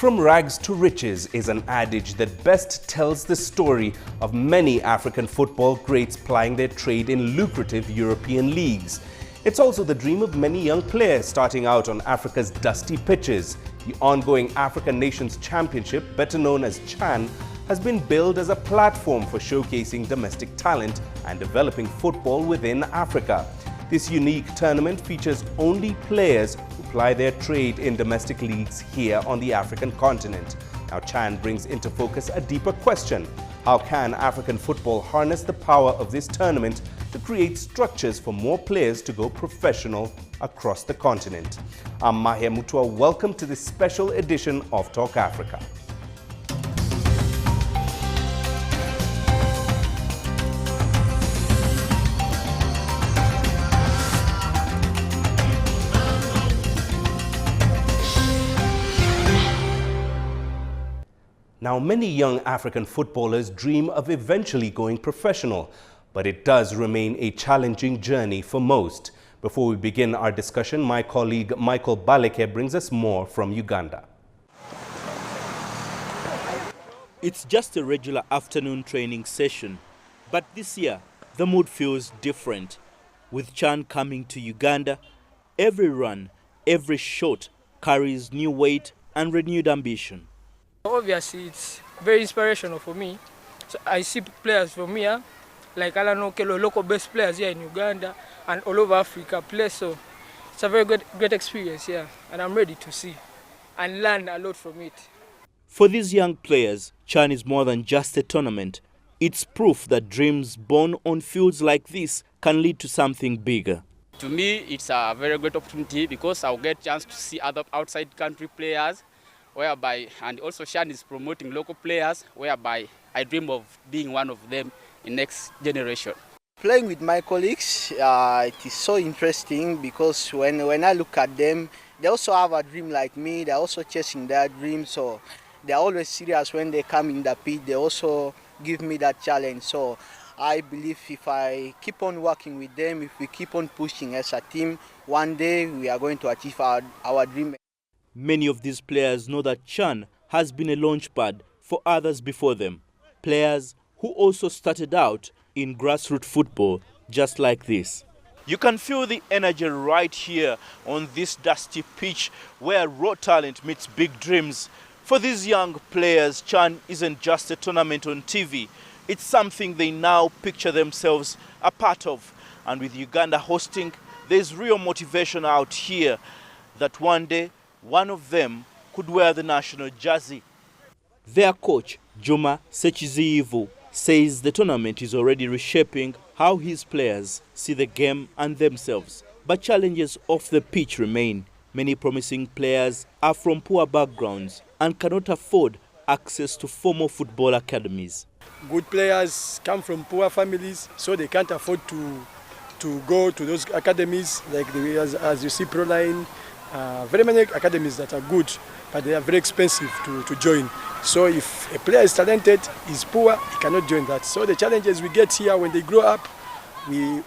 From rags to riches is an adage that best tells the story of many African football greats plying their trade in lucrative European leagues. It's also the dream of many young players starting out on Africa's dusty pitches. The ongoing African Nations Championship, better known as CHAN, has been billed as a platform for showcasing domestic talent and developing football within Africa. This unique tournament features only players who ply their trade in domestic leagues here on the African continent. Now, CHAN brings into focus a deeper question. How can African football harness the power of this tournament to create structures for more players to go professional across the continent? I'm Mahia Mutua. Welcome to this special edition of Talk Africa. Now, many young African footballers dream of eventually going professional, but it does remain a challenging journey for most. Before we begin our discussion, my colleague Michael Baleke brings us more from Uganda. It's just a regular afternoon training session, but this year the mood feels different. With CHAN coming to Uganda, every run, every shot carries new weight and renewed ambition. Obviously, it's very inspirational for me. So I see players from here, like Alan Okelo, local best players here in Uganda and all over Africa play. So it's a very great experience here, and I'm ready to see and learn a lot from it. For these young players, CHAN is more than just a tournament. It's proof that dreams born on fields like this can lead to something bigger. To me, it's a very great opportunity because I'll get a chance to see other outside country players, whereby, and also CHAN is promoting local players, whereby I dream of being one of them in next generation. Playing with my colleagues, it is so interesting because when I look at them, they also have a dream like me. They're also chasing their dreams, so they're always serious when they come in the pitch. They also give me that challenge. So I believe if I keep on working with them, if we keep on pushing as a team, one day we are going to achieve our dream. Many of these players know that CHAN has been a launchpad for others before them. Players who also started out in grassroots football just like this. You can feel the energy right here on this dusty pitch where raw talent meets big dreams. For these young players, CHAN isn't just a tournament on TV. It's something they now picture themselves a part of. And with Uganda hosting, there's real motivation out here that one day one of them could wear the national jersey. Their coach, Juma Sechizivu, says the tournament is already reshaping how his players see the game and themselves. But challenges off the pitch remain. Many promising players are from poor backgrounds and cannot afford access to formal football academies. Good players come from poor families, so they can't afford to go to those academies, like as you see Proline. Very many academies that are good, but they are very expensive to join. So if a player is talented, is poor, he cannot join that. So the challenges we get here when they grow up, we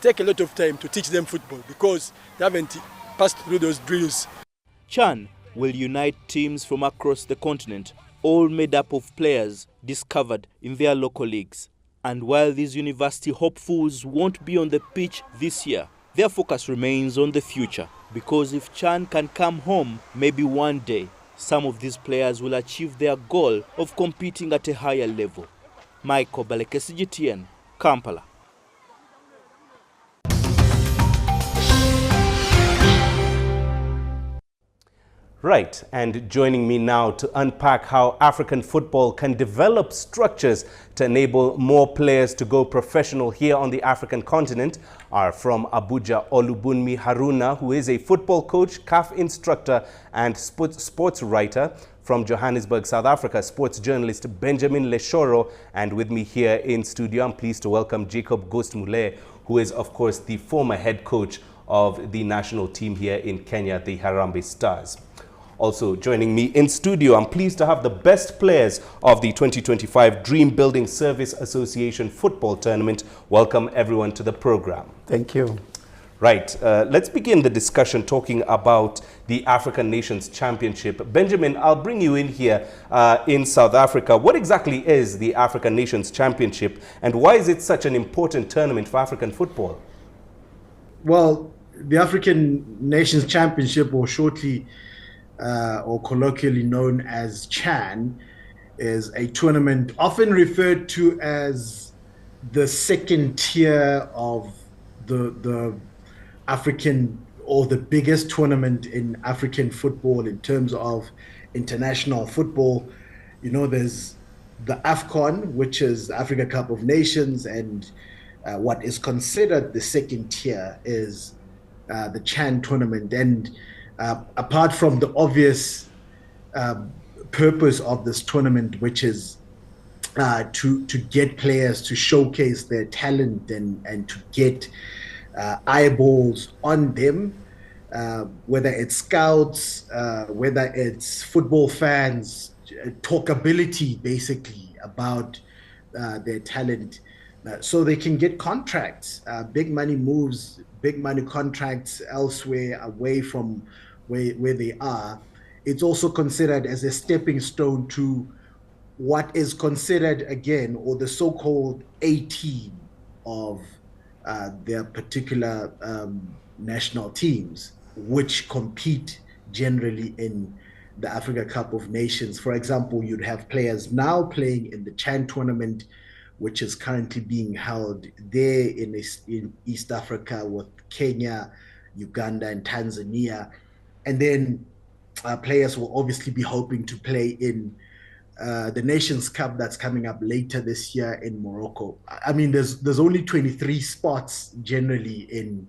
take a lot of time to teach them football because they haven't passed through those drills. CHAN will unite teams from across the continent, all made up of players discovered in their local leagues. And while these university hopefuls won't be on the pitch this year, their focus remains on the future. Because if CHAN can come home, maybe one day, some of these players will achieve their goal of competing at a higher level. Michael Baleke, CGTN, Kampala. Right, and joining me now to unpack how African football can develop structures to enable more players to go professional here on the African continent are from Abuja, Olubi Haruna, who is a football coach, CAF instructor and sports writer. From Johannesburg, South Africa, sports journalist Benjamin Leshoro, and with me here in studio, I'm pleased to welcome Jacob Ghost-Mulee, who is, of course, the former head coach of the national team here in Kenya, the Harambee Stars. Also joining me in studio, I'm pleased to have the best players of the 2025 Dream Building Service Association Football Tournament. Welcome everyone to the program. Thank you. Right. Let's begin the discussion talking about the African Nations Championship. Benjamin, I'll bring you in here in South Africa. What exactly is the African Nations Championship, and why is it such an important tournament for African football? Well, the African Nations Championship, or shortly or colloquially known as CHAN, is a tournament often referred to as the second tier of the African, or the biggest tournament in African football in terms of international football. You know, there's the AFCON, which is the Africa Cup of Nations, and what is considered the second tier is the CHAN tournament. And apart from the obvious purpose of this tournament, which is to get players to showcase their talent and to get eyeballs on them, whether it's scouts, whether it's football fans, talkability basically about their talent, so they can get contracts, big money moves, big money contracts elsewhere away from where they are. It's also considered as a stepping stone to what is considered, again, or the so-called A team of their particular national teams, which compete generally in the Africa Cup of Nations. For example, you'd have players now playing in the CHAN tournament, which is currently being held there in East Africa with Kenya, Uganda, and Tanzania. And then players will obviously be hoping to play in the Nations Cup that's coming up later this year in Morocco. I mean, there's only 23 spots generally in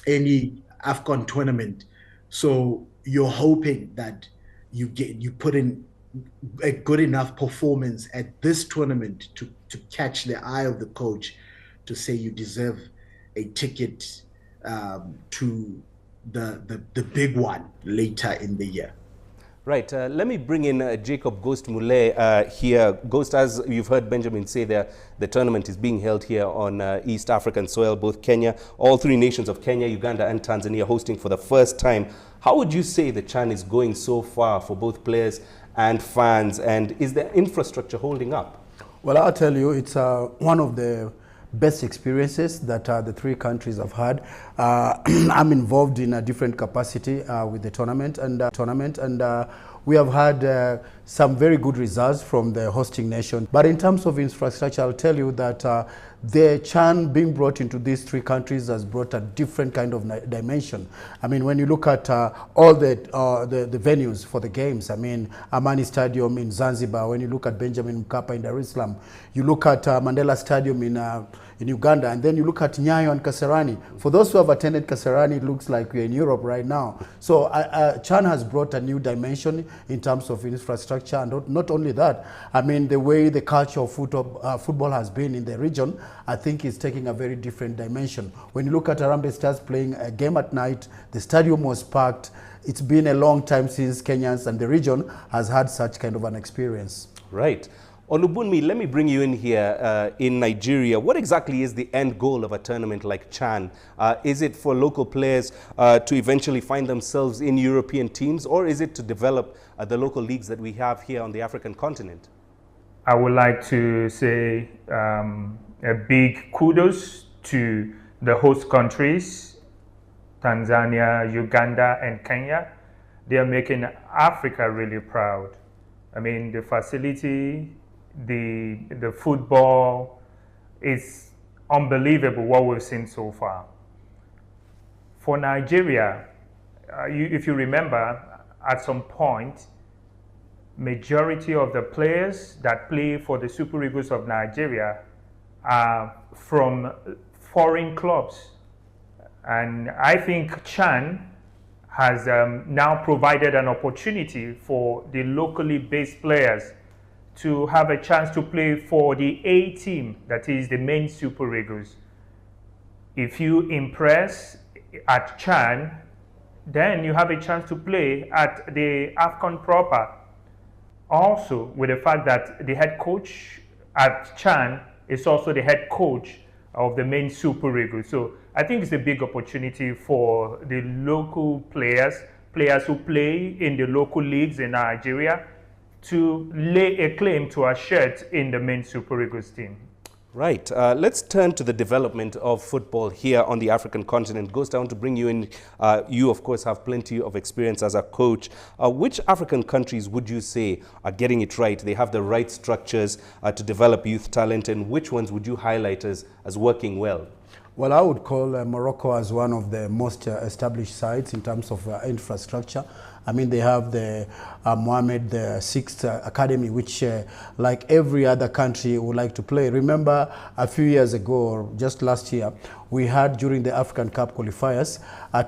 any AFCON tournament. So you're hoping that you put in a good enough performance at this tournament to catch the eye of the coach, to say you deserve a ticket to the big one later in the year. Right. Let me bring in Jacob Ghost Mule here. Ghost, as you've heard Benjamin say there, the tournament is being held here on East African soil, both Kenya, all three nations of Kenya, Uganda and Tanzania hosting for the first time. How would you say the CHAN is going so far for both players and fans, and is the infrastructure holding up? Well, I'll tell you, it's one of the best experiences that the three countries have had. I'm involved in a different capacity with the tournament, and we have had some very good results from the hosting nation. But in terms of infrastructure, I'll tell you that the CHAN being brought into these three countries has brought a different kind of dimension. I mean, when you look at all the venues for the games, I mean, Amani Stadium in Zanzibar, when you look at Benjamin Mkapa in Dar es Salaam, you look at Mandela Stadium in Uganda, and then you look at Nyayo and Kasarani. For those who have attended Kasarani, it looks like we're in Europe right now. So CHAN has brought a new dimension in terms of infrastructure, and not only that, I mean, the way the culture of football has been in the region, I think is taking a very different dimension. When you look at Harambee Stars playing a game at night, the stadium was packed. It's been a long time since Kenyans and the region has had such kind of an experience. Right. Olubunmi, let me bring you in here in Nigeria. What exactly is the end goal of a tournament like CHAN? Is it for local players to eventually find themselves in European teams, or is it to develop the local leagues that we have here on the African continent? I would like to say a big kudos to the host countries, Tanzania, Uganda, and Kenya. They are making Africa really proud. I mean, the facility, the football is unbelievable what we've seen so far. For Nigeria, if you remember, at some point, majority of the players that play for the Super Eagles of Nigeria are from foreign clubs. And I think CHAN has now provided an opportunity for the locally based players to have a chance to play for the A team, that is the main Super Eagles. If you impress at CHAN, then you have a chance to play at the AFCON proper. Also, with the fact that the head coach at CHAN is also the head coach of the main Super Eagles. So I think it's a big opportunity for the local players who play in the local leagues in Nigeria, to lay a claim to a shirt in the main Super Eagles team. Right. Let's turn to the development of football here on the African continent. Goes down to bring you in. You, of course, have plenty of experience as a coach. Which African countries would you say are getting it right? They have the right structures to develop youth talent, and which ones would you highlight as working well? Well, I would call Morocco as one of the most established sites in terms of infrastructure. I mean, they have the Mohammed VI Academy, which, like every other country, would like to play. Remember, a few years ago, or just last year, we had during the African Cup qualifiers,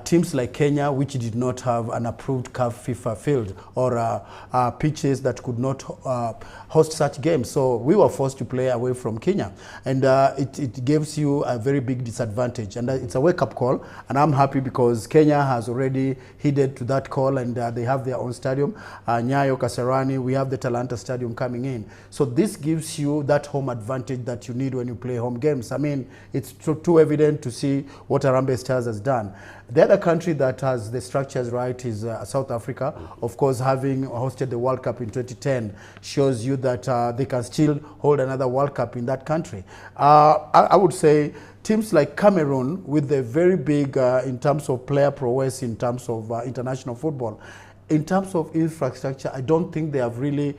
teams like Kenya, which did not have an approved CAF FIFA field or pitches that could not host such games. So we were forced to play away from Kenya. And it gives you a very big disadvantage. And it's a wake-up call. And I'm happy because Kenya has already heeded to that call, and they have their own stadium. Nyayo, Kasarani, we have the Talanta Stadium coming in. So this gives you that home advantage that you need when you play home games. I mean, it's too evident to see what Harambee Stars has done. The other country that has the structures right is South Africa. Of course, having hosted the World Cup in 2010 shows you that they can still hold another World Cup in that country. I would say teams like Cameroon, with the very big in terms of player prowess, in terms of international football, in terms of infrastructure, I don't think they have really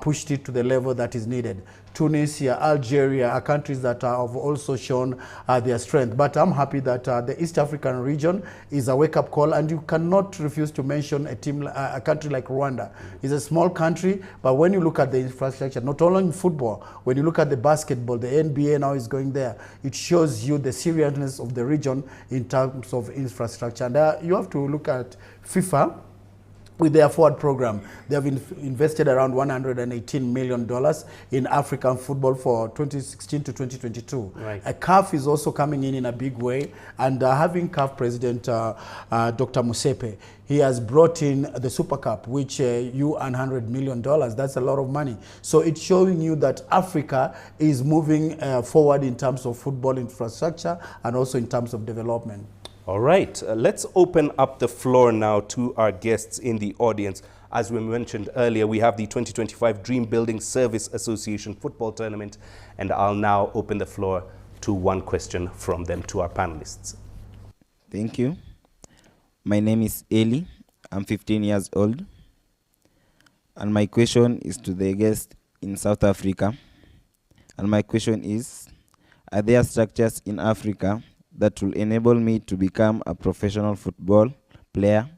pushed it to the level that is needed. Tunisia, Algeria are countries that have also shown their strength. But I'm happy that the East African region is a wake-up call, and you cannot refuse to mention a country like Rwanda. It's a small country, but when you look at the infrastructure, not only in football, when you look at the basketball, the NBA now is going there, it shows you the seriousness of the region in terms of infrastructure. And you have to look at FIFA. With their forward program, they have invested around $118 million in African football for 2016 to 2022. Right. CAF is also coming in a big way, and having CAF President Dr. Musepe, he has brought in the Super Cup, which you earn $100 million. That's a lot of money. So it's showing you that Africa is moving forward in terms of football infrastructure and also in terms of development. All right, let's open up the floor now to our guests in the audience. As we mentioned earlier, we have the 2025 Dream Building Service Association Football Tournament, and I'll now open the floor to one question from them to our panelists. Thank you. My name is Eli. I'm 15 years old. And my question is to the guest in South Africa. And my question is, are there structures in Africa that will enable me to become a professional football player,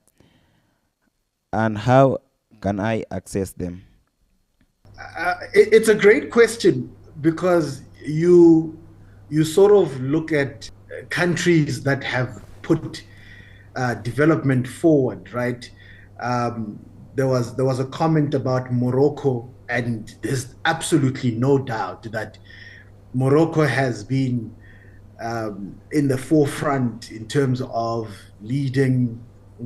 and how can I access them? It's a great question, because you sort of look at countries that have put development forward, right? There was a comment about Morocco, and there's absolutely no doubt that Morocco has been in the forefront in terms of leading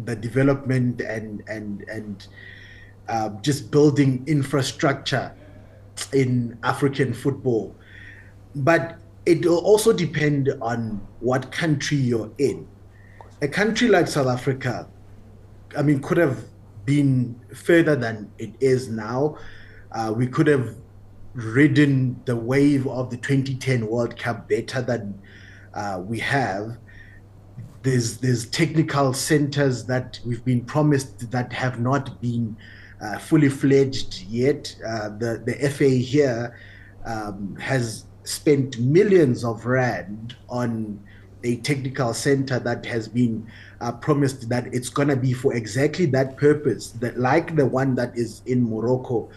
the development and just building infrastructure in African football. But it will also depend on what country you're in. A country like South Africa, I mean, could have been further than it is now. We could have ridden the wave of the 2010 World Cup better than we have. There's technical centers that we've been promised that have not been fully fledged yet. The FA here has spent millions of rand on a technical center that has been promised that it's going to be for exactly that purpose, that like the one that is in Morocco,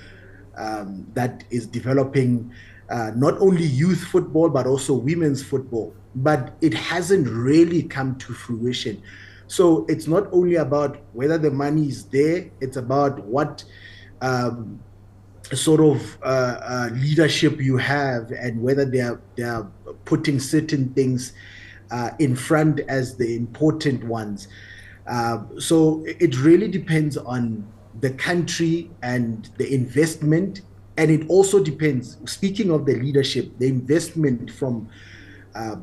that is developing not only youth football but also women's football. But it hasn't really come to fruition. So it's not only about whether the money is there, it's about what sort of leadership you have, and whether they are putting certain things in front as the important ones. So it really depends on the country and the investment, and it also depends, speaking of the leadership, the investment from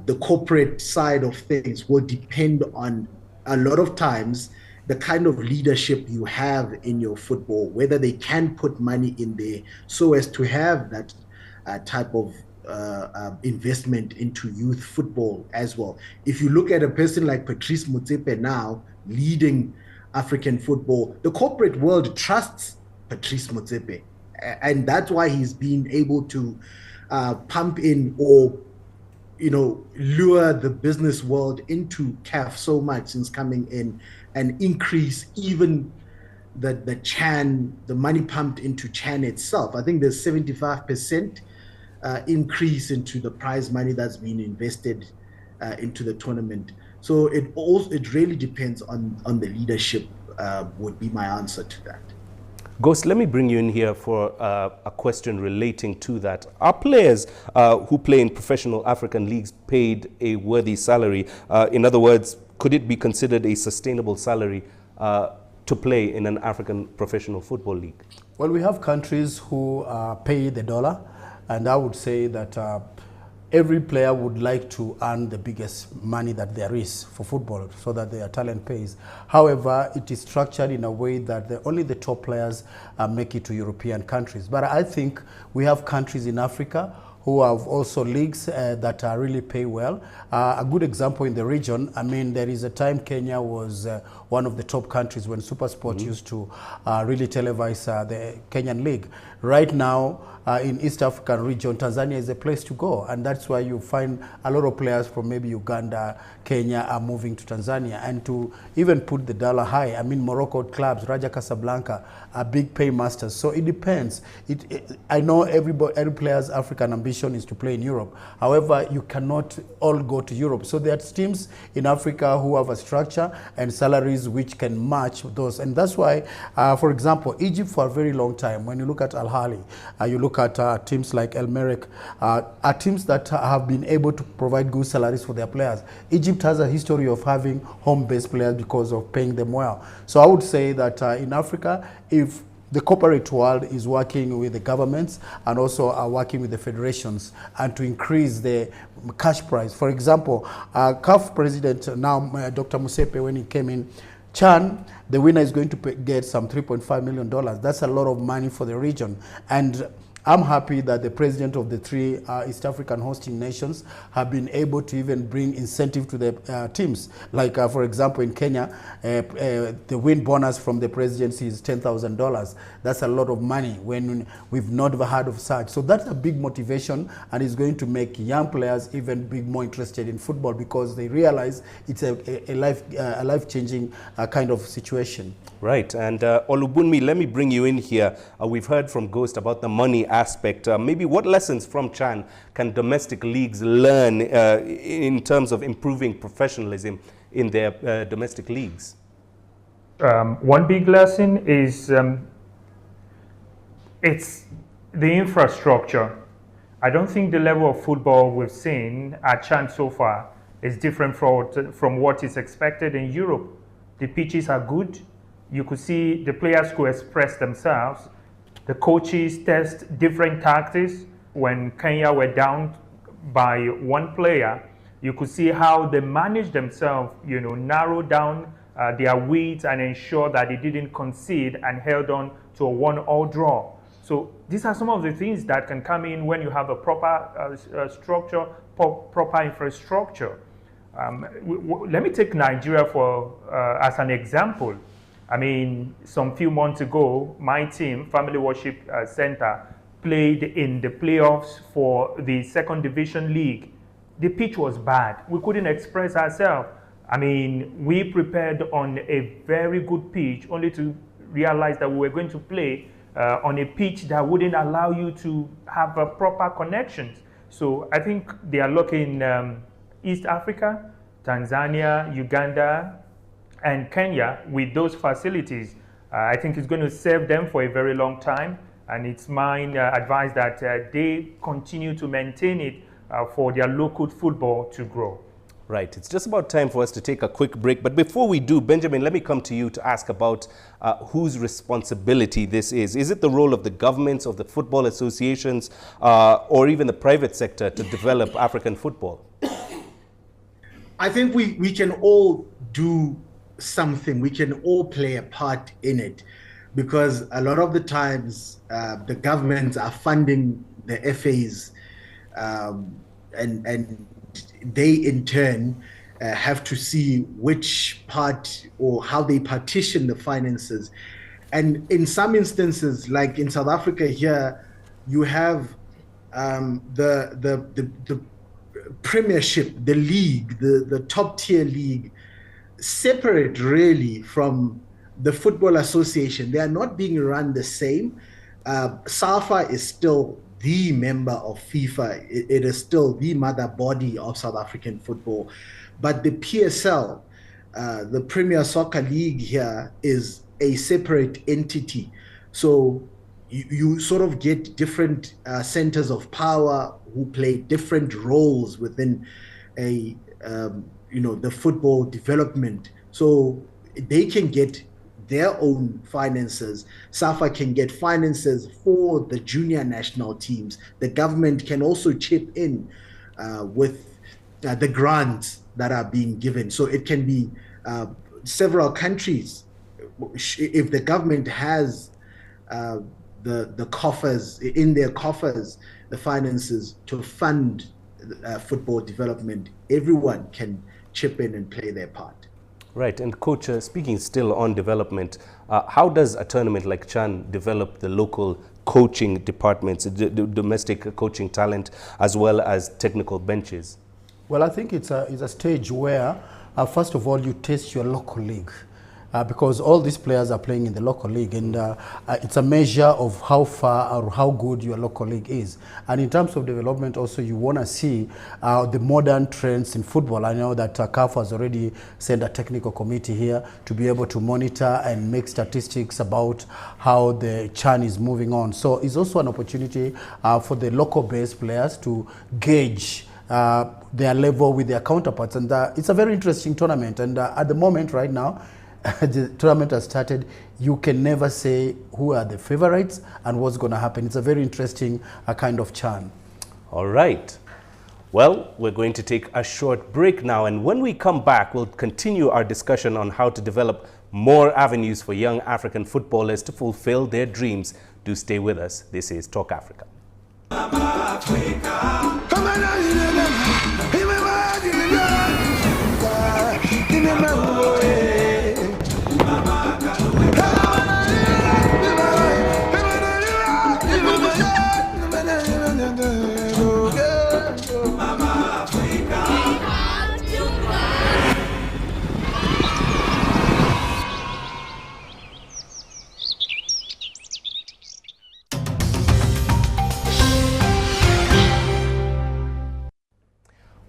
the corporate side of things will depend on, a lot of times, the kind of leadership you have in your football, whether they can put money in there so as to have that type of investment into youth football as well. If you look at a person like Patrice Motsepe now leading African football, the corporate world trusts Patrice Motsepe, and that's why he's been able to pump in, or lure the business world into CAF so much since coming in, and increase even the money pumped into CHAN itself. I think there's 75% increase into the prize money that's been invested into the tournament. So it really depends on the leadership, would be my answer to that. Ghost, let me bring you in here for a question relating to that. Are players who play in professional African leagues paid a worthy salary? In other words, could it be considered a sustainable salary to play in an African professional football league? Well, we have countries who pay the dollar, and I would say that every player would like to earn the biggest money that there is for football so that their talent pays. However, it is structured in a way that only the top players make it to European countries. But I think we have countries in Africa who have also leagues that really pay well. A good example in the region, I mean, there is a time Kenya was one of the top countries when SuperSport used to really televise the Kenyan league. Right now, in East African region, Tanzania is a place to go, and that's why you find a lot of players from maybe Uganda, Kenya are moving to Tanzania, and to even put the dollar high. I mean, Morocco clubs, Raja Casablanca, are big paymasters. So it depends. I know every player's African ambition is to play in Europe. However, you cannot all go to Europe. So there are teams in Africa who have a structure and salaries which can match those, and that's why, for example, Egypt for a very long time, when you look at Al Ahly, you look at teams like El Merreikh, are teams that have been able to provide good salaries for their players. Egypt has a history of having home-based players because of paying them well. So I would say that in Africa, if the corporate world is working with the governments and also are working with the federations and to increase the cash prize. For example, CAF president now, Dr. Motsepe, when he came in, CHAN, the winner is going to get some $3.5 million. That's a lot of money for the region. And I'm happy that the president of the three East African hosting nations have been able to even bring incentive to the teams. Like, for example, in Kenya, the win bonus from the presidency is $10,000. That's a lot of money when we've never heard of such. So that's a big motivation, and it's going to make young players even be more interested in football because they realize it's a life-changing kind of situation. Right, and Olubunmi, let me bring you in here. We've heard from Ghost about the money aspect. Maybe what lessons from CHAN can domestic leagues learn in terms of improving professionalism in their domestic leagues? One big lesson is it's the infrastructure. I don't think the level of football we've seen at CHAN so far is different from what is expected in Europe. The pitches are good. You could see the players who express themselves. The coaches test different tactics. When Kenya were down by one player, you could see how they managed themselves, narrow down their weight and ensure that they didn't concede and held on to a 1-1 draw. So these are some of the things that can come in when you have a proper structure, proper infrastructure. Let me take Nigeria as an example. I mean, some few months ago, my team, Family Worship Center, played in the playoffs for the second division league. The pitch was bad. We couldn't express ourselves. I mean, we prepared on a very good pitch only to realize that we were going to play on a pitch that wouldn't allow you to have a proper connections. So I think they are looking East Africa, Tanzania, Uganda, and Kenya with those facilities. I think it's going to serve them for a very long time, and it's my advice that they continue to maintain it for their local football to grow. Right, it's just about time for us to take a quick break, but before we do, Benjamin, let me come to you to ask about whose responsibility this is. Is it the role of the governments, of the football associations, or even the private sector to develop African football? I think we can all do something. We can all play a part in it, because a lot of the times the governments are funding the FAs, and they in turn have to see which part or how they partition the finances. And in some instances, like in South Africa here, you have the premiership, the league, the top tier league, separate really from the Football Association. They are not being run the same. SAFA is still the member of FIFA. It is still the mother body of South African football. But the PSL, the Premier Soccer League here, is a separate entity. So you sort of get different centers of power who play different roles within a the football development. So they can get their own finances. SAFA can get finances for the junior national teams. The government can also chip in with the grants that are being given. So it can be several countries. If the government has the coffers, in their coffers, the finances to fund football development, everyone can chip in and play their part. Right, and Coach, speaking still on development, how does a tournament like CHAN develop the local coaching departments, the domestic coaching talent, as well as technical benches? Well, I think it's a stage where, first of all, you test your local league. Because all these players are playing in the local league, and it's a measure of how far or how good your local league is. And in terms of development also, you want to see the modern trends in football. I know that CAF has already sent a technical committee here to be able to monitor and make statistics about how the CHAN is moving on. So it's also an opportunity for the local-based players to gauge their level with their counterparts. And it's a very interesting tournament. And at the moment right now, the tournament has started. You can never say who are the favorites and what's going to happen. It's a very interesting kind of CHAN. All right. Well, we're going to take a short break now, and when we come back, we'll continue our discussion on how to develop more avenues for young African footballers to fulfill their dreams. Do stay with us. This is Talk Africa.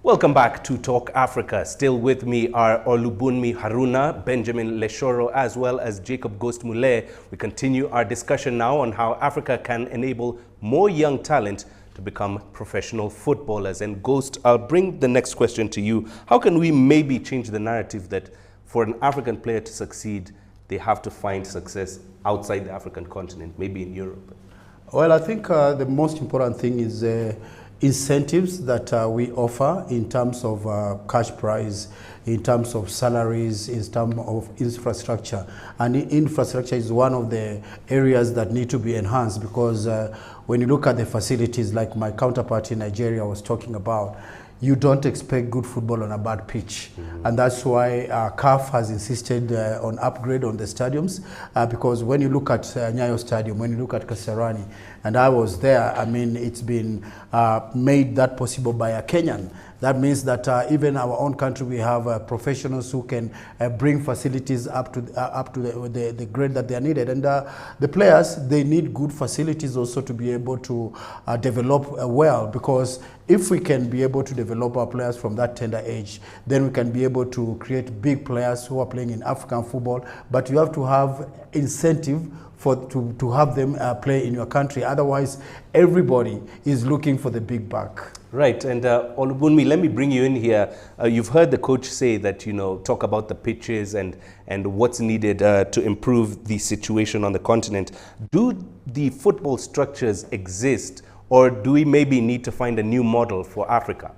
Welcome back to Talk Africa. Still with me are Olubunmi Haruna, Benjamin Leshoro, as well as Jacob Ghost Mule. We continue our discussion now on how Africa can enable more young talent to become professional footballers. And Ghost, I'll bring the next question to you. How can we maybe change the narrative that for an African player to succeed, they have to find success outside the African continent, maybe in Europe? Well, I think the most important thing is incentives that we offer in terms of cash prize, in terms of salaries, in terms of infrastructure. And infrastructure is one of the areas that need to be enhanced, because when you look at the facilities like my counterpart in Nigeria was talking about, you don't expect good football on a bad pitch. Mm-hmm. And that's why CAF has insisted on upgrade on the stadiums, because when you look at Nyayo Stadium, when you look at Kasarani, and I was there, I mean, it's been made that possible by a Kenyan. That means that even our own country, we have professionals who can bring facilities up to the grade that they are needed. And the players, they need good facilities also to be able to develop well, because if we can be able to develop our players from that tender age, then we can be able to create big players who are playing in African football. But you have to have incentive to have them play in your country. Otherwise, everybody is looking for the big buck. Right, and Olubunmi, let me bring you in here. You've heard the coach say that, talk about the pitches and what's needed to improve the situation on the continent. Do the football structures exist, or do we maybe need to find a new model for Africa?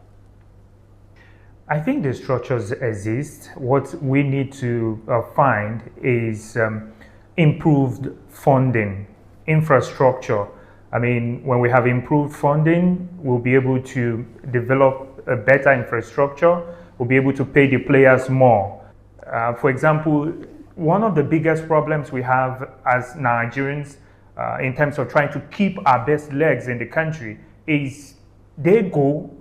I think the structures exist. What we need to find is improved funding, infrastructure. I mean, when we have improved funding, we'll be able to develop a better infrastructure. We'll be able to pay the players more. For example, one of the biggest problems we have as Nigerians in terms of trying to keep our best legs in the country is they go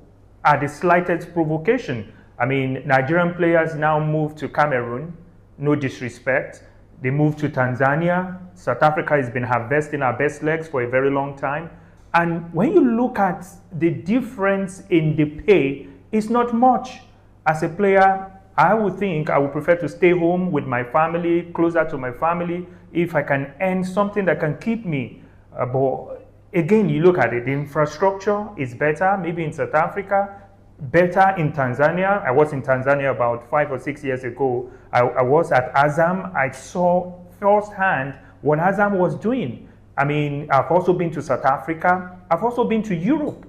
at the slightest provocation. I mean, Nigerian players now move to Cameroon, no disrespect. They move to Tanzania. South Africa has been harvesting our best legs for a very long time. And when you look at the difference in the pay, it's not much. As a player, I would think I would prefer to stay home with my family, closer to my family, if I can earn something that can keep me. But again, you look at it, the infrastructure is better, maybe in South Africa, better in Tanzania. I was in Tanzania about 5 or 6 years ago. I was at Azam. I saw firsthand what Azam was doing. I mean, I've also been to South Africa. I've also been to Europe.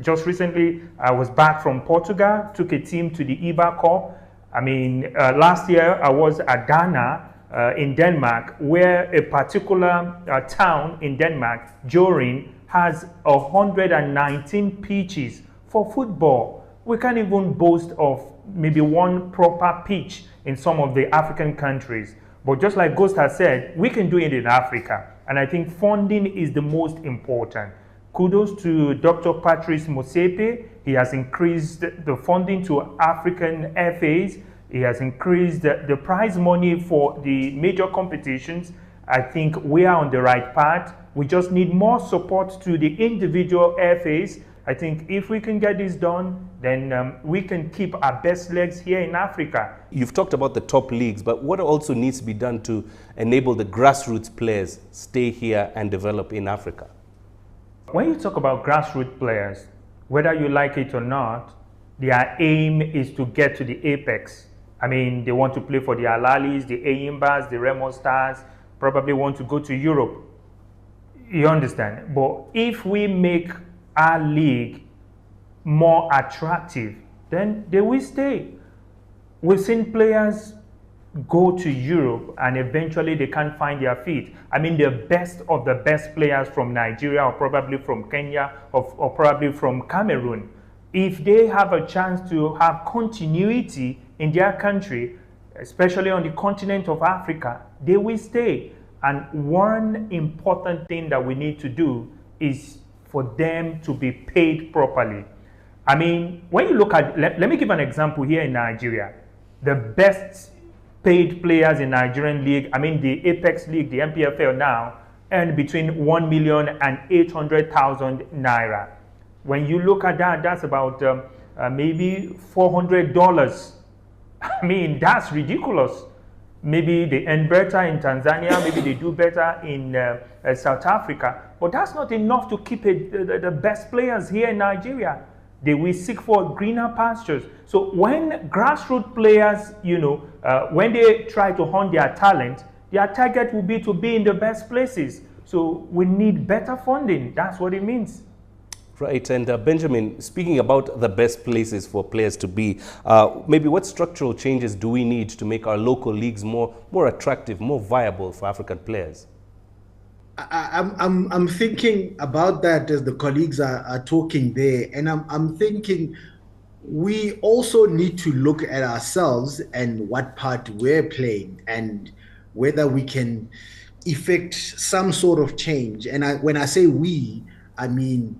Just recently, I was back from Portugal, took a team to the IBA Cup. I mean, last year I was at Ghana in Denmark, where a particular town in Denmark, Jorin, has 119 pitches for football. We can't even boast of maybe one proper pitch in some of the African countries. But just like Ghost has said, we can do it in Africa. And I think funding is the most important. Kudos to Dr. Patrice Motsepe. He has increased the funding to African FAs. He has increased the prize money for the major competitions. I think we are on the right path. We just need more support to the individual FAs. I think if we can get this done, then we can keep our best legs here in Africa. You've talked about the top leagues, but what also needs to be done to enable the grassroots players stay here and develop in Africa? When you talk about grassroots players, whether you like it or not, their aim is to get to the apex. I mean, they want to play for the Alalis, the Ayimbas, the Remo Stars, probably want to go to Europe. You understand? But if we make our league more attractive, then they will stay. We've seen players go to Europe and eventually they can't find their feet. I mean, the best of the best players from Nigeria or probably from Kenya or probably from Cameroon, if they have a chance to have continuity in their country, especially on the continent of Africa, they will stay. And one important thing that we need to do is for them to be paid properly. I mean, when you look at, let me give an example here in Nigeria. The best paid players in Nigerian league, I mean the Apex League, the MPFL now, earn between 1 million and 800,000 naira. When you look at that, that's about maybe $400. I mean, that's ridiculous. Maybe they earn better in Tanzania, maybe they do better in South Africa, but that's not enough to keep the best players here in Nigeria. They will seek for greener pastures. So when grassroots players, when they try to hone their talent, their target will be to be in the best places. So we need better funding. That's what it means. Right, and Benjamin, speaking about the best places for players to be, maybe what structural changes do we need to make our local leagues more attractive, more viable for African players? I'm thinking about that as the colleagues are talking there, and I'm thinking we also need to look at ourselves and what part we're playing and whether we can effect some sort of change. And when I say we, I mean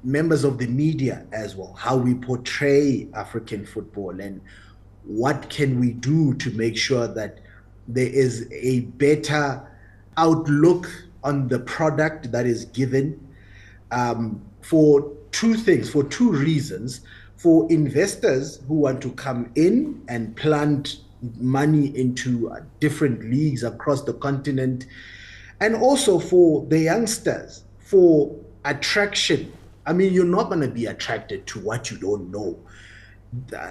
members of the media as well, how we portray African football and what can we do to make sure that there is a better outlook on the product that is given, for two things, for two reasons. For investors who want to come in and plant money into different leagues across the continent, and also for the youngsters, for attraction. I mean, you're not going to be attracted to what you don't know.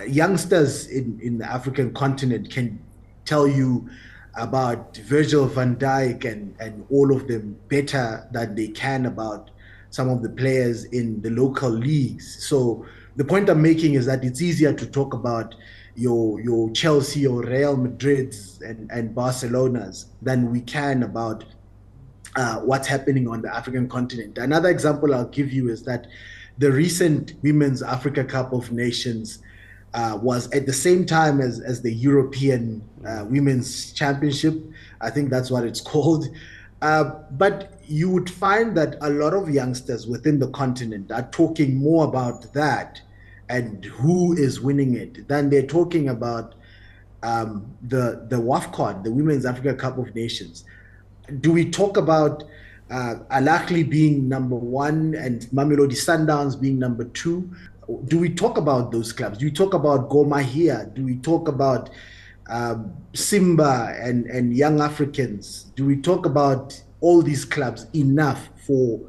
Youngsters in the African continent can tell you about Virgil van Dijk and all of them better than they can about some of the players in the local leagues. So the point I'm making is that it's easier to talk about your Chelsea or Real Madrid's and Barcelona's than we can about what's happening on the African continent. Another example I'll give you is that the recent Women's Africa Cup of Nations was at the same time as the European Women's Championship. I think that's what it's called. But you would find that a lot of youngsters within the continent are talking more about that and who is winning it than they're talking about the WAFCON, the Women's Africa Cup of Nations. Do we talk about Al Ahly being number 1 and Mamelodi Sundowns being number 2? Do we talk about those clubs? Do we talk about Gor Mahia? Do we talk about Simba and Young Africans? Do we talk about all these clubs enough for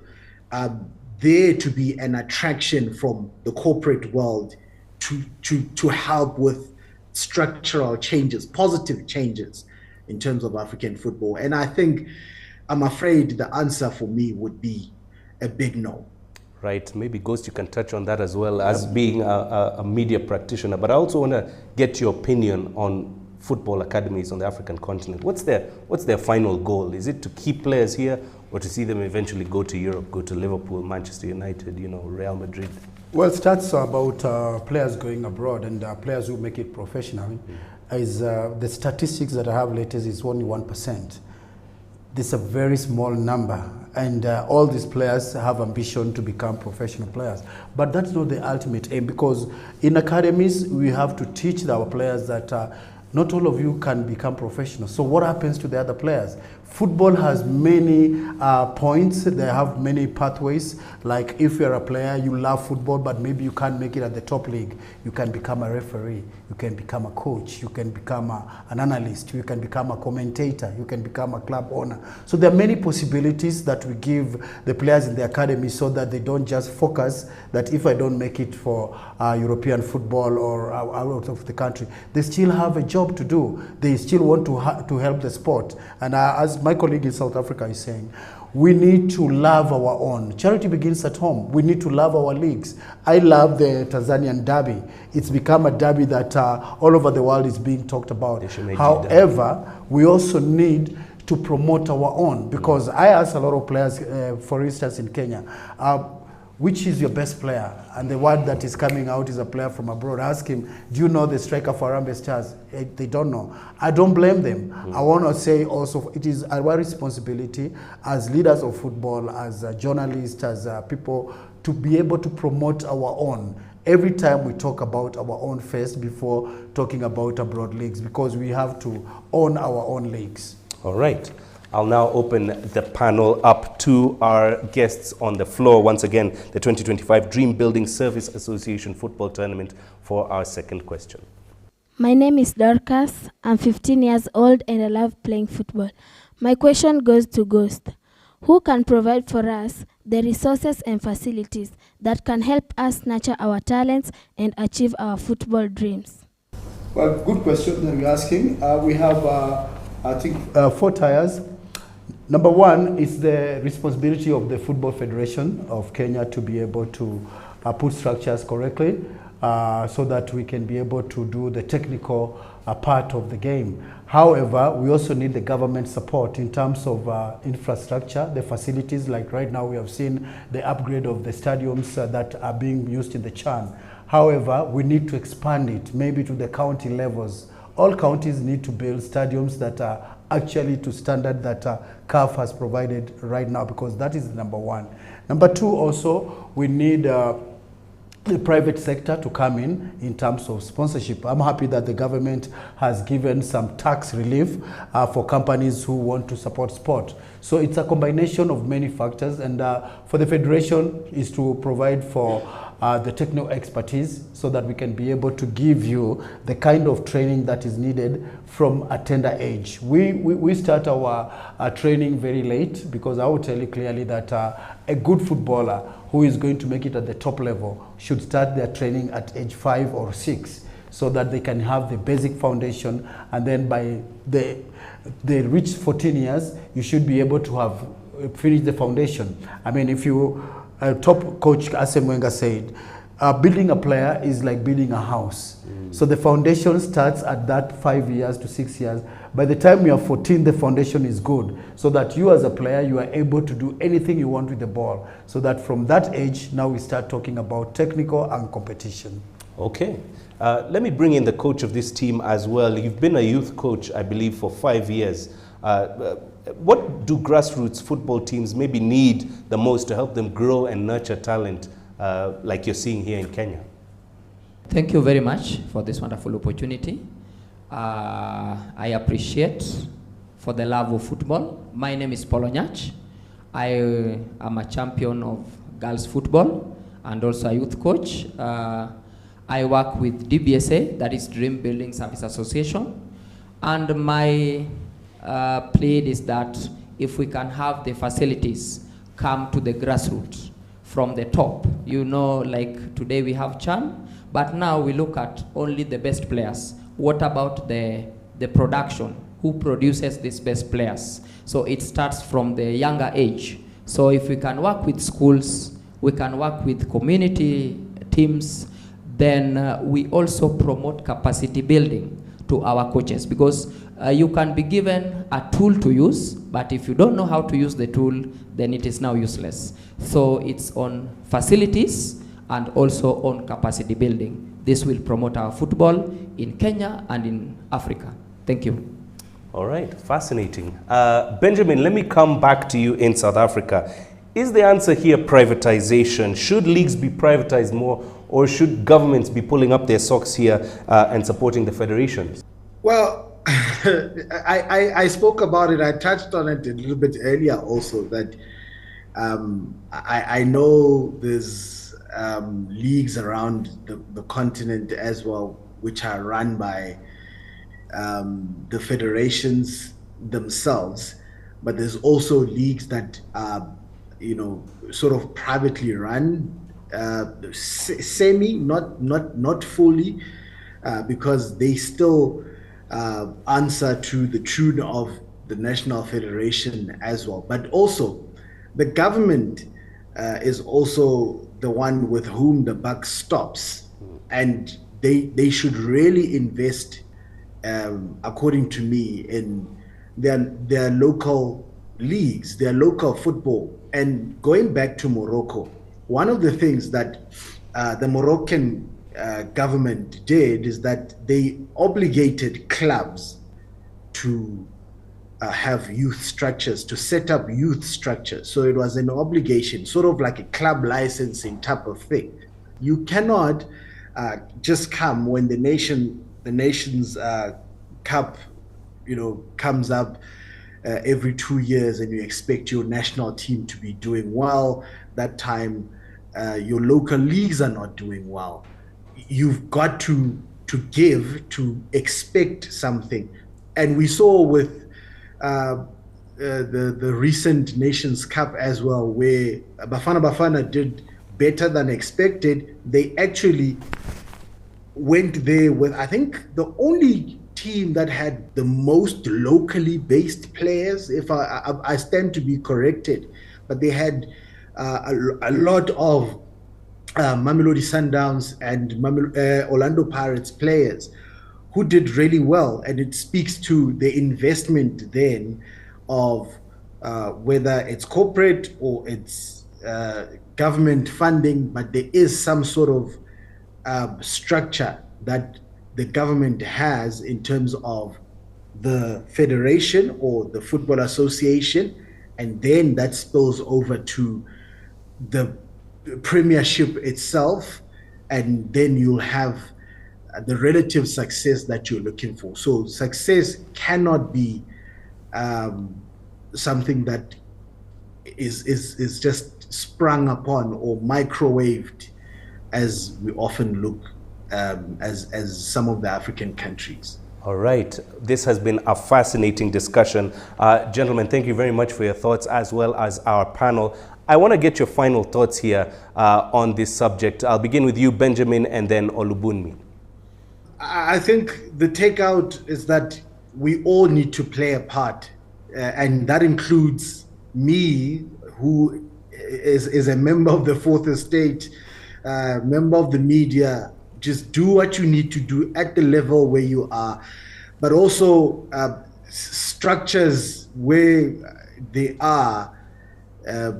there to be an attraction from the corporate world to help with structural changes, positive changes in terms of African football? And I'm afraid the answer for me would be a big no. Right, maybe Ghost, you can touch on that as well as being a media practitioner. But I also want to get your opinion on football academies on the African continent. What's their final goal? Is it to keep players here or to see them eventually go to Europe, go to Liverpool, Manchester United, Real Madrid? Well, stats about players going abroad and players who make it professionally is the statistics that I have latest is only 1%. This is a very small number, and all these players have ambition to become professional players. But that's not the ultimate aim, because in academies we have to teach our players that not all of you can become professional. So what happens to the other players? Football has many points. They have many pathways. Like if you're a player, you love football, but maybe you can't make it at the top league. You can become a referee. You can become a coach. You can become an analyst. You can become a commentator. You can become a club owner. So there are many possibilities that we give the players in the academy so that they don't just focus that if I don't make it for European football or out of the country, they still have a job to do. They still want to help the sport. And as my colleague in South Africa is saying, we need to love our own. Charity begins at home. We need to love our leagues. I love the Tanzanian derby. It's become a derby that all over the world is being talked about. However, we also need to promote our own, because I ask a lot of players, for instance in Kenya, which is your best player? And the word that is coming out is a player from abroad. Ask him, do you know the striker for Harambee Stars? They don't know. I don't blame them. I want to say also, it is our responsibility as leaders of football, as journalists, as people, to be able to promote our own. Every time we talk about our own first before talking about abroad leagues, because we have to own our own leagues. All right. I'll now open the panel up to our guests on the floor. Once again, the 2025 Dream Building Service Association Football Tournament for our second question. My name is Dorcas. I'm 15 years old and I love playing football. My question goes to Ghost. Who can provide for us the resources and facilities that can help us nurture our talents and achieve our football dreams? Well, good question that you're asking. We have, I think, 4 tiers. Number 1 is the responsibility of the Football Federation of Kenya to be able to put structures correctly so that we can be able to do the technical part of the game. However, we also need the government support in terms of infrastructure, the facilities. Like right now we have seen the upgrade of the stadiums that are being used in the Chan. However, we need to expand it maybe to the county levels. All counties need to build stadiums that are actually to standard that CAF has provided right now, because that is number 1. Number 2, also, we need the private sector to come in terms of sponsorship. I'm happy that the government has given some tax relief for companies who want to support sport. So it's a combination of many factors, and for the federation is to provide for the technical expertise so that we can be able to give you the kind of training that is needed from a tender age. We start our training very late, because I will tell you clearly that a good footballer who is going to make it at the top level should start their training at age 5 or 6 so that they can have the basic foundation, and then by they reach 14 years, you should be able to have finished the foundation. I mean, if you top coach Arsene Wenger said, building a player is like building a house. So the foundation starts at that 5 years to 6 years. By the time you are 14, the foundation is good. So that you as a player, you are able to do anything you want with the ball. So that from that age, now we start talking about technical and competition. Okay. Let me bring in the coach of this team as well. You've been a youth coach, I believe, for 5 years. What do grassroots football teams maybe need the most to help them grow and nurture talent like you're seeing here in Kenya? Thank you very much for this wonderful opportunity. I appreciate for the love of football. My name is Paulo Nyach. I am a champion of girls football and also a youth coach. I work with DBSA, that is Dream Building Service Association. And my plea is that if we can have the facilities come to the grassroots from the top. You know, like today we have CHAN, but now we look at only the best players. What about the production? Who produces these best players? So it starts from the younger age. So if we can work with schools, we can work with community teams, then we also promote capacity building to our coaches, because you can be given a tool to use, but if you don't know how to use the tool, then it is now useless. So it's on facilities and also on capacity building. This will promote our football in Kenya and in Africa. Thank you. All right, fascinating. Benjamin, let me come back to you in South Africa. Is the answer here privatization? Should leagues be privatized more, or should governments be pulling up their socks here and supporting the federations? Well, I spoke about it. I touched on it a little bit earlier also, that I know there's leagues around the continent as well, which are run by the federations themselves, but there's also leagues that are, sort of privately run, semi, not fully, because they still answer to the tune of the national federation as well. But also, the government is also the one with whom the buck stops, and they should really invest, according to me, in their local leagues, their local football. And going back to Morocco, one of the things that the Moroccan government did is that they obligated clubs to have youth structures, to set up youth structures. So it was an obligation, sort of like a club licensing type of thing. You cannot just come when the nation's cup, comes up every 2 years, and you expect your national team to be doing well. That time, your local leagues are not doing well. You've got to give, to expect something. And we saw with the recent Nations Cup as well, where Bafana did better than expected. They actually went there with, I think, the only team that had the most locally based players, if I stand to be corrected, but they had a lot of Mamelodi Sundowns and Orlando Pirates players who did really well, and it speaks to the investment then of whether it's corporate or it's government funding, but there is some sort of structure that the government has in terms of the federation or the football association, and then that spills over to the premiership itself, and then you'll have the relative success that you're looking for. So success cannot be something that is just sprung upon or microwaved, as we often look as some of the African countries. All right. This has been a fascinating discussion. Gentlemen, thank you very much for your thoughts, as well as our panel. I want to get your final thoughts here on this subject. I'll begin with you, Benjamin, and then Olubunmi. I think the takeout is that we all need to play a part, and that includes me, who is a member of the Fourth Estate, member of the media, just do what you need to do at the level where you are, but also structures where they are,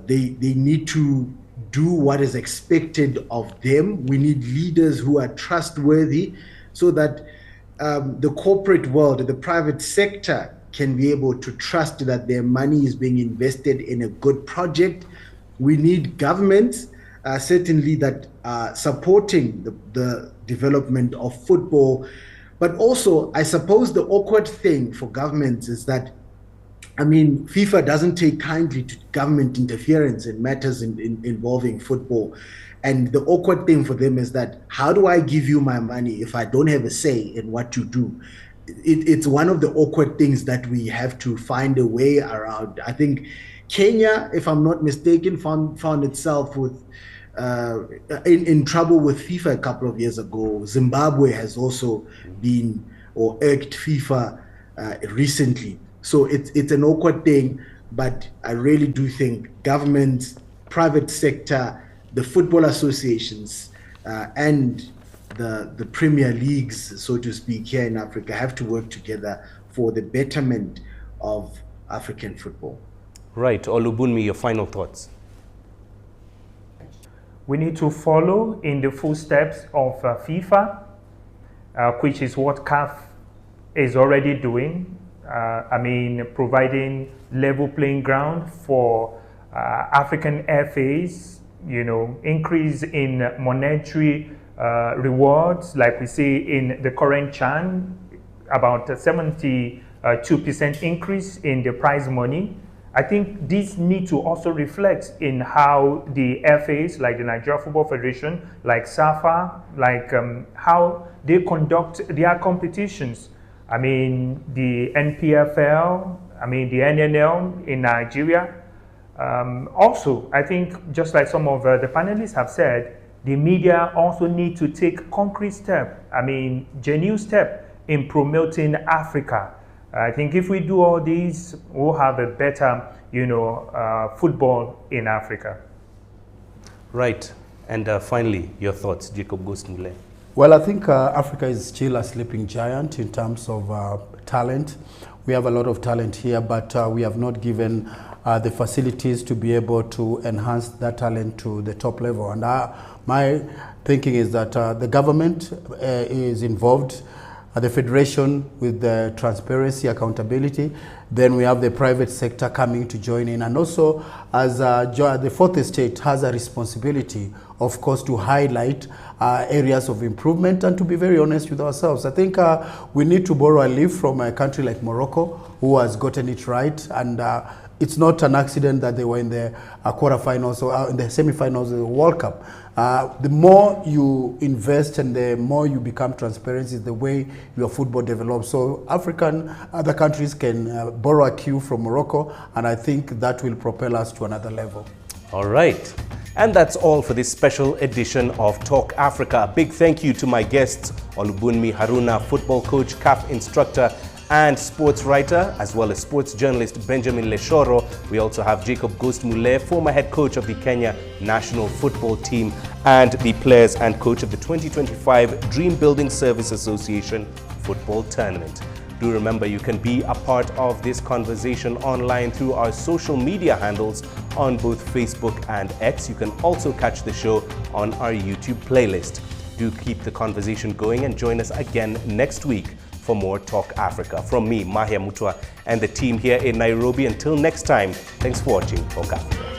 they need to do what is expected of them. We need leaders who are trustworthy so that the corporate world, the private sector can be able to trust that their money is being invested in a good project. We need governments certainly that are supporting the development of football. But also, I suppose the awkward thing for governments is that, I mean, FIFA doesn't take kindly to government interference in matters involving football. And the awkward thing for them is that, how do I give you my money if I don't have a say in what you do? It's one of the awkward things that we have to find a way around. I think Kenya, if I'm not mistaken, found itself with in trouble with FIFA a couple of years ago. Zimbabwe has also been or irked FIFA recently. So it's an awkward thing, but I really do think governments, private sector, the football associations, and the Premier Leagues, so to speak, here in Africa have to work together for the betterment of African football. Right. Olubunmi, your final thoughts. We need to follow in the footsteps of FIFA, which is what CAF is already doing. I mean, providing level playing ground for African FAs, you know, increase in monetary rewards, like we see in the current CHAN, about 72% increase in the prize money. I think these need to also reflect in how the FAs, like the Nigeria Football Federation, like SAFA, like how they conduct their competitions. I mean, the NPFL, I mean, the NNL in Nigeria. Also, I think, just like some of the panelists have said, the media also need to take concrete step, I mean, genuine step in promoting Africa. I think if we do all these, we'll have a better, you know, football in Africa. Right. And finally, your thoughts, Jacob Gosmule. Well, I think Africa is still a sleeping giant in terms of talent. We have a lot of talent here, but we have not given the facilities to be able to enhance that talent to the top level. And my thinking is that the government is involved, the federation with the transparency, accountability. Then we have the private sector coming to join in. And also, as the fourth estate has a responsibility, of course, to highlight areas of improvement and to be very honest with ourselves. I think we need to borrow a leaf from a country like Morocco, who has gotten it right. And it's not an accident that they were in the quarterfinals or in the semifinals of the World Cup. The more you invest and the more you become transparent is the way your football develops. So other countries can borrow a cue from Morocco, and I think that will propel us to another level. All right. And that's all for this special edition of Talk Africa. A big thank you to my guests, Olubunmi Haruna, football coach, CAF instructor, and sports writer, as well as sports journalist Benjamin Leshoro. We also have Jacob Gosmule, former head coach of the Kenya national football team, and the players and coach of the 2025 Dream Building Service Association football tournament. Do remember you can be a part of this conversation online through our social media handles on both Facebook and X. You can also catch the show on our YouTube playlist. Do keep the conversation going and join us again next week for more Talk Africa. From me, Mahia Mutwa, and the team here in Nairobi. Until next time, thanks for watching Talk Africa.